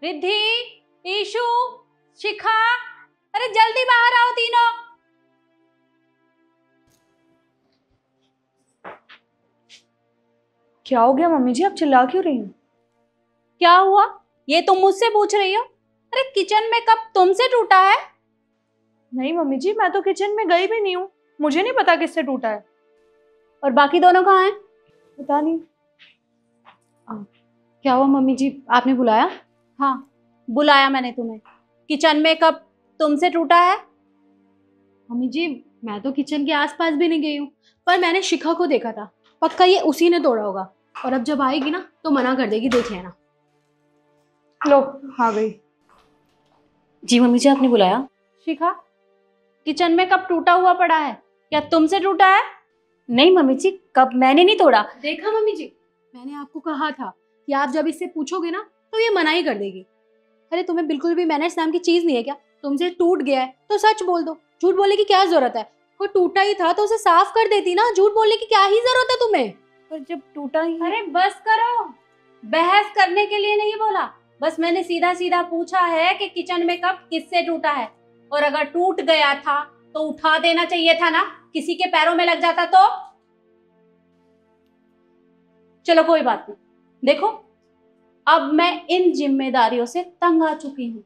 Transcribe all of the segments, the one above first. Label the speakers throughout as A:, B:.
A: Riddhi, issue, शिखा, अरे जल्दी बाहर आओ तीनों।
B: क्या हो गया मम्मी जी, आप चिल्ला क्यों रही हैं?
A: क्या हुआ ये तुम मुझसे पूछ रही हो? अरे किचन में कप तुमसे टूटा है?
B: नहीं मम्मी जी, मैं तो किचन में गई भी नहीं हूँ, मुझे नहीं पता किससे टूटा है।
A: और बाकी दोनों कहाँ हैं?
B: पता नहीं।
C: क्या हुआ मम्मी जी, आपने बुलाया?
A: हाँ बुलाया मैंने तुम्हें। किचन में कप तुमसे टूटा है?
C: मम्मी जी मैं तो किचन के आसपास भी नहीं गई हूँ, पर मैंने शिखा को देखा था, पक्का ये उसी ने तोड़ा होगा। और अब जब आएगी ना तो मना कर देगी, देख लेना।
B: लो आ गई।
C: जी मम्मी जी आपने बुलाया?
A: शिखा, किचन में कप टूटा हुआ पड़ा है, क्या तुमसे टूटा है?
C: नहीं मम्मी जी, कब मैंने नहीं तोड़ा। देखा मम्मी जी, मैंने आपको कहा था कि आप जब इससे पूछोगे ना तो ये मना ही कर देगी। अरे तुम्हें बिल्कुल भी मैनर्स नाम की चीज नहीं है क्या? तुमसे टूट गया है तो सच बोल दो, झूठ बोलने की क्या जरूरत है? वो टूटा ही था तो उसे साफ कर देती ना, झूठ बोलने की क्या ही जरूरत है तुम्हें?
B: पर जब टूटा ही।
A: अरे बस करो, बहस करने के लिए नहीं बोला, बस मैंने सीधा सीधा पूछा है कि किचन में कप किससे टूटा है। और अगर टूट गया था तो उठा देना चाहिए था ना, किसी के पैरों में लग जाता तो। चलो कोई बात नहीं, देखो अब मैं इन जिम्मेदारियों से तंग आ चुकी हूँ,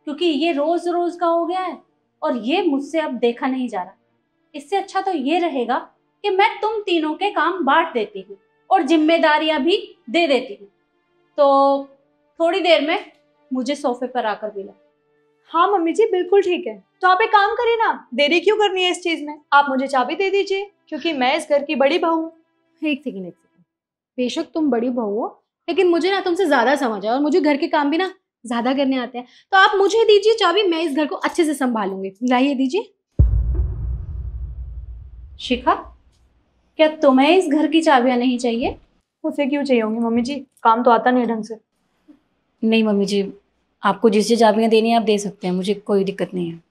A: क्योंकि ये रोज रोज का हो गया है और ये मुझसे अब देखा नहीं जा रहा। इससे अच्छा तो ये रहेगा कि मैं तुम तीनों के काम बांट देती हूँ और जिम्मेदारियां भी दे देती हूँ। तो थोड़ी देर में मुझे सोफे पर आकर मिला।
B: हाँ मम्मी जी बिल्कुल ठीक है, तो आप एक काम करिए ना, देरी क्यों करनी है इस चीज में? आप मुझे चाबी दे दीजिए, क्योंकि मैं इस घर की बड़ी बहू हूँ।
C: एक सेकंड, बेशक तुम बड़ी बहू हो, लेकिन मुझे ना तुमसे ज्यादा समझ है और मुझे घर के काम भी ना ज्यादा करने आते हैं। तो आप मुझे दीजिए चाबी, मैं इस घर को अच्छे से संभालूंगी। लाइए दीजिए।
A: शिखा, क्या तुम्हें इस घर की चाबियां नहीं चाहिए?
B: उसे क्यों चाहिए होंगी मम्मी जी, काम तो आता नहीं ढंग से।
C: नहीं मम्मी जी, आपको जिससे चाबियां देनी है आप दे सकते हैं, मुझे कोई दिक्कत नहीं है।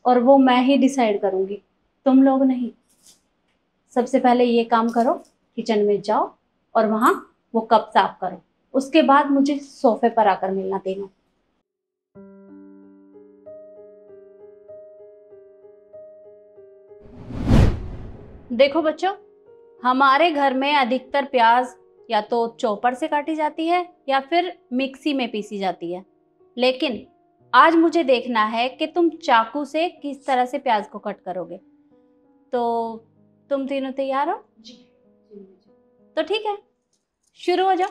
A: और वो मैं ही डिसाइड करूंगी, तुम लोग नहीं। सबसे पहले ये काम करो, किचन में जाओ और वहां वो कप साफ करो, उसके बाद मुझे सोफे पर आकर मिलना तीनों। देखो बच्चों, हमारे घर में अधिकतर प्याज या तो चॉपर से काटी जाती है या फिर मिक्सी में पीसी जाती है, लेकिन आज मुझे देखना है कि तुम चाकू से किस तरह से प्याज को कट करोगे। तो तुम तीनों तैयार हो?
C: जी।
A: तो ठीक है, शुरू हो जाओ।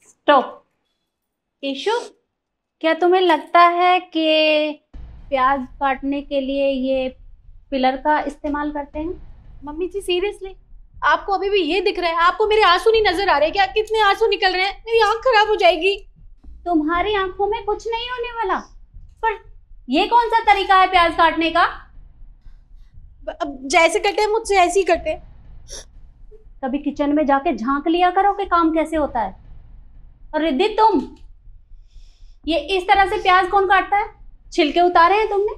A: स्टॉप। ईशु, क्या तुम्हें लगता है कि प्याज काटने के लिए ये पिलर का इस्तेमाल करते हैं?
C: मम्मी जी सीरियसली, आपको अभी भी ये दिख रहा है? आपको मेरे आंसू नहीं नजर आ रहे क्या? कितने आंसू निकल रहे हैं, मेरी आंख खराब हो जाएगी।
A: तुम्हारी आंखों में कुछ नहीं होने वाला, पर ये कौन सा तरीका है प्याज काटने का?
C: अब जैसे कटे मुझसे ऐसे ही कटे।
A: कभी किचन में जाके झांक लिया करो कि काम कैसे होता है। और रिद्धि, तुम ये इस तरह से प्याज कौन काटता है? छिलके उतारे हैं तुमने?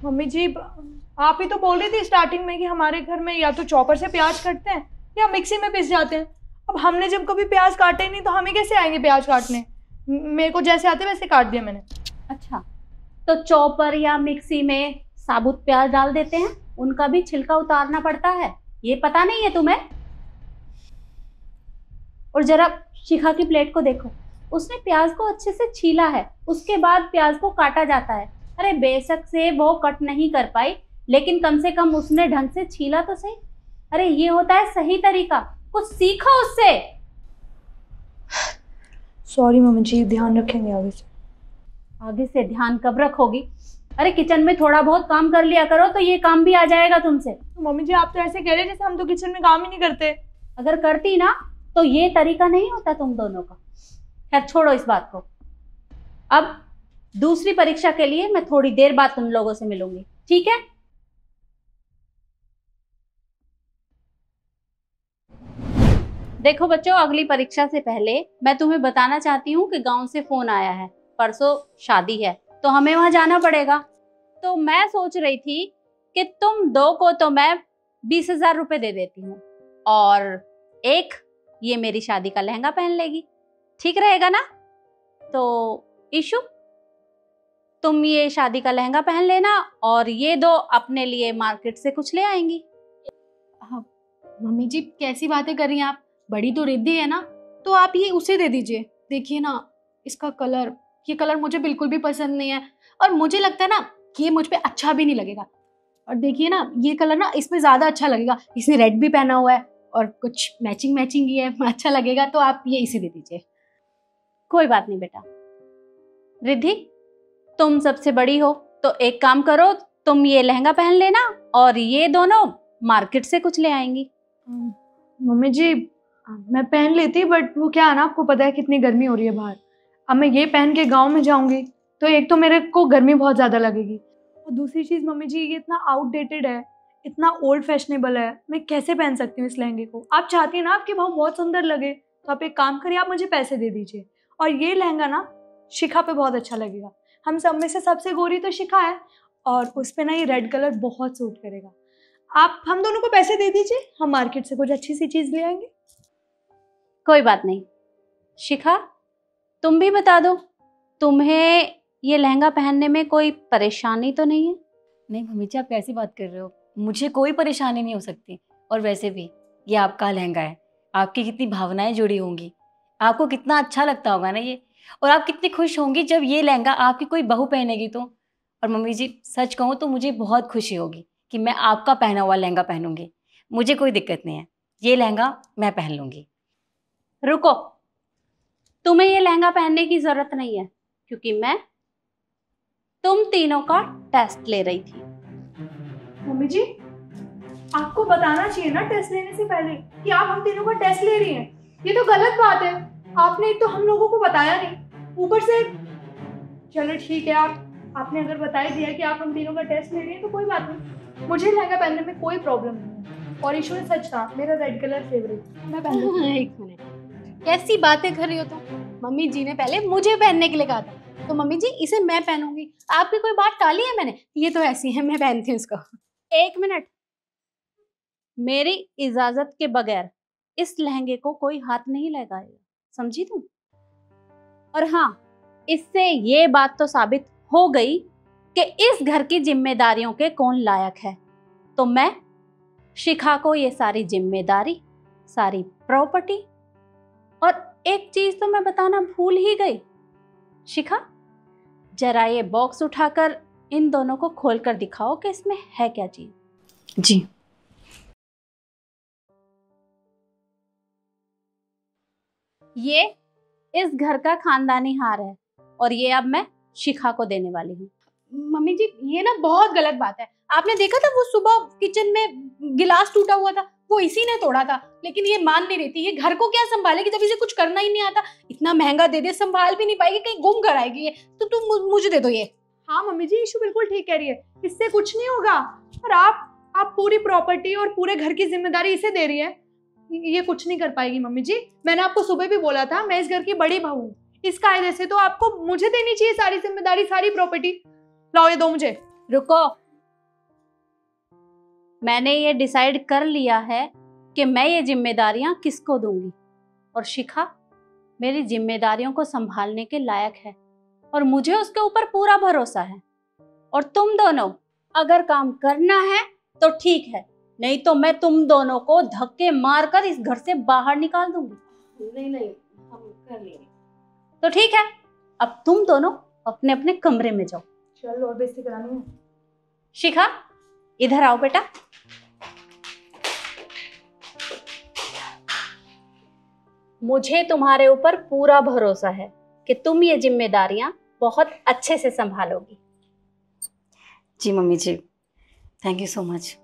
B: मम्मी जी आप ही तो बोल रही थी स्टार्टिंग में कि हमारे घर में या तो चॉपर से प्याज काटते हैं या मिक्सी में पिस जाते हैं। अब हमने जब कभी प्याज काटे ही नहीं तो हमें कैसे आएंगे प्याज काटने? मेरे को जैसे आते वैसे काट दिया मैंने।
A: अच्छा, तो चॉपर या मिक्सी में साबुत प्याज डाल देते हैं, उनका भी छिलका उतारना पड़ता है, ये पता नहीं है तुम्हें? और जरा शिखा की प्लेट को देखो, उसने प्याज को अच्छे से छीला है, उसके बाद प्याज को काटा जाता है। अरे बेशक से वो कट नहीं कर पाई, लेकिन कम से कम उसने ढंग से छीला तो सही। अरे ये होता है सही तरीका, कुछ सीखो उससे।
B: सॉरी मम्मी जी, ध्यान रखेंगे आगे से।
A: आगे से ध्यान कब रखोगी? अरे किचन में थोड़ा बहुत काम कर लिया करो तो ये काम भी आ जाएगा तुमसे।
B: तो मम्मी जी आप तो ऐसे कह रहे हैं जैसे हम तो किचन में काम ही नहीं करते।
A: अगर करती ना तो ये तरीका नहीं होता तुम दोनों का। खैर छोड़ो इस बात को। अब दूसरी परीक्षा के लिए मैं थोड़ी देर बाद तुम लोगों से मिलूंगी, ठीक है? देखो बच्चों, अगली परीक्षा से पहले मैं तुम्हें बताना चाहती हूँ कि गांव से फोन आया है, परसों शादी है तो हमें वहां जाना पड़ेगा। तो मैं सोच रही थी कि तुम दो को तो मैं 20,000 रुपए दे देती हूँ और एक ये मेरी शादी का लहंगा पहन लेगी। ठीक रहेगा ना? तो ईशु, तुम ये शादी का लहंगा पहन लेना और ये दो अपने लिए मार्केट से कुछ ले आएंगी।
C: हाँ मम्मी जी, कैसी बातें कर रही हैं आप? बड़ी तो रिद्धि है ना, तो आप ये उसे दे दीजिए। देखिए ना, इसका कलर, ये कलर मुझे बिल्कुल भी पसंद नहीं है और मुझे लगता है ना कि ये मुझ पे अच्छा भी नहीं लगेगा। और देखिए ना, ये कलर ना इसमें ज्यादा अच्छा लगेगा। इसने रेड भी पहना हुआ है और कुछ मैचिंग मैचिंग ही है, अच्छा लगेगा। तो आप ये इसे दे दीजिए।
A: कोई बात नहीं बेटा। रिद्धि, तुम सबसे बड़ी हो तो एक काम करो, तुम ये लहंगा पहन लेना और ये दोनों मार्केट से कुछ ले आएंगी।
B: मम्मी जी मैं पहन लेती, बट वो क्या है ना, आपको पता है कितनी गर्मी हो रही है बाहर। अब मैं ये पहन के गांव में जाऊंगी तो एक तो मेरे को गर्मी बहुत ज़्यादा लगेगी, और दूसरी चीज़ मम्मी जी ये इतना आउटडेटेड है, इतना ओल्ड फैशनेबल है, मैं कैसे पहन सकती हूँ इस लहंगे को। आप चाहती हैं ना आपकी बहू बहुत सुंदर लगे, तो आप एक काम करिए, आप मुझे पैसे दे दीजिए और ये लहंगा ना शिखा पे बहुत अच्छा लगेगा। हम सब में से सबसे गोरी तो शिखा है और उस पर ना ये रेड कलर बहुत सूट करेगा। आप हम दोनों को पैसे दे दीजिए, हम मार्केट से कुछ अच्छी सी चीज़ ले आएंगे।
A: कोई बात नहीं। शिखा, तुम भी बता दो, तुम्हें ये लहंगा पहनने में कोई परेशानी तो नहीं है?
D: नहीं मम्मी जी, आप कैसी बात कर रहे हो? मुझे कोई परेशानी नहीं हो सकती। और वैसे भी ये आपका लहंगा है, आपकी कितनी भावनाएं जुड़ी होंगी, आपको कितना अच्छा लगता होगा ना ये, और आप कितनी खुश होंगी जब ये लहंगा आपकी कोई बहू पहनेगी तो। और मम्मी जी सच कहूँ तो मुझे बहुत खुशी होगी कि मैं आपका पहना हुआ लहंगा पहनूंगी। मुझे कोई दिक्कत नहीं है, ये लहंगा मैं पहन लूंगी।
A: रुको, तुम्हें ये लहंगा पहनने की जरूरत नहीं है क्योंकि मैं तुम तीनों का टेस्ट ले रही थी।
B: मम्मी जी आपको बताना चाहिए ना टेस्ट लेने से पहले कि आप हम तीनों का टेस्ट ले रही हैं। ये तो गलत बात है, आपने एक तो हम लोगों को बताया नहीं, ऊपर से। चलो ठीक है, आपने अगर बता ही दिया कि आप हम तीनों का टेस्ट ले रही हैं तो कोई बात नहीं, मुझे लहंगा पहनने में कोई प्रॉब्लम नहीं है। और ईशु ने सच कहा, मेरा रेड कलर फेवरेट, मैं पहन लूंगी।
C: एक मिनट, कैसी बातें कर रही हो तुम? मम्मी जी ने पहले मुझे पहनने के लिए कहा था, तो मम्मी जी इसे मैं पहनूंगी। आपकी कोई बात टाली है मैंने? ये तो ऐसी है, मैं पहनती हूँ इसको।
A: एक मिनट, मेरी इजाजत के बगैर इस लहंगे को कोई हाथ नहीं लगाएगा, समझी तुम? और हाँ, इससे ये बात तो साबित हो गई कि इस घर की जिम्मेदारियों के कौन लायक है। तो मैं शिखा को ये सारी जिम्मेदारी, सारी प्रॉपर्टी, और एक चीज तो मैं बताना भूल ही गई। शिखा, जरा ये बॉक्स उठाकर इन दोनों को खोलकर दिखाओ कि इसमें है क्या चीज।
D: जी।
A: ये इस घर का खानदानी हार है और ये अब मैं शिखा को देने वाली हूँ।
C: मम्मी जी ये ना बहुत गलत बात है। आपने देखा था वो सुबह किचन में गिलास टूटा हुआ था, वो इसी ने तोड़ा था, लेकिन ये मान नहीं रही थी। ये घर को क्या संभालेगी जब इसे कुछ करना ही नहीं आता? इतना महंगा दे दे, संभाल भी नहीं पाएगी, कहीं गुम कर आएगी ये। तो तुम मुझे दे दो ये।
B: हाँ मम्मी जी, ईशु बिल्कुल ठीक कह रही है, इससे कुछ नहीं होगा। और आप पूरी प्रॉपर्टी और पूरे घर की जिम्मेदारी इसे दे रही है, ये कुछ नहीं कर पाएगी मम्मी जी। मैंने आपको सुबह भी बोला था, मैं इस घर की बड़ी बहू हूँ, इस कायदे से तो आपको मुझे देनी चाहिए सारी जिम्मेदारी, सारी प्रॉपर्टी। लाओ ये दो मुझे।
A: रुको, मैंने ये डिसाइड कर लिया है कि मैं ये जिम्मेदारियां किसको दूंगी, और शिखा मेरी जिम्मेदारियों को संभालने के लायक है और मुझे उसके ऊपर पूरा भरोसा है। और तुम दोनों अगर काम करना है तो ठीक है, नहीं तो मैं तुम दोनों को धक्के मारकर इस घर से बाहर निकाल दूंगी।
D: नहीं हम कर लेंगे।
A: तो ठीक है, अब तुम दोनों अपने अपने कमरे में जाओ।
B: चलो और बेइज्जती करानी है।
A: शिखा इधर आओ बेटा। मुझे तुम्हारे ऊपर पूरा भरोसा है कि तुम ये जिम्मेदारियां बहुत अच्छे से संभालोगी।
D: जी mummy ji, thank you so much.